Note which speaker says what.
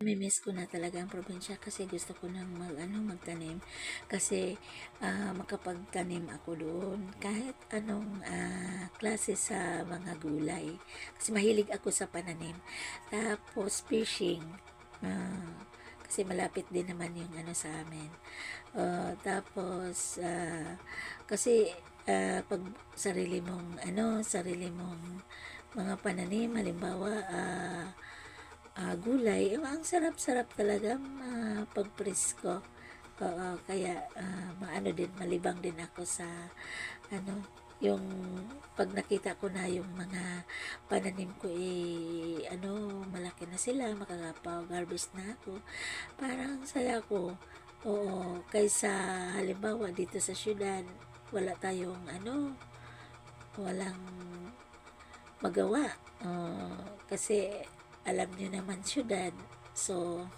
Speaker 1: Namimiss ko na talaga ang probinsya kasi gusto ko nang magtanim. Kasi makapagtanim ako doon kahit anong klase sa mga gulay. Kasi mahilig ako sa pananim. Tapos fishing. Kasi malapit din naman yung sa amin. Tapos kasi pag sarili mong mga pananim, halimbawa gulay, ang sarap-sarap talaga pag-presko. Oo, kaya maano din, malibang din ako sa ano, yung pag nakita ko na yung mga pananim ko malaki na sila, makakapag-harvest na ako. Parang saya ko. Oo, kaysa halimbawa dito sa syudad, wala tayong walang magawa. Kasi alam niyo naman syudad. So,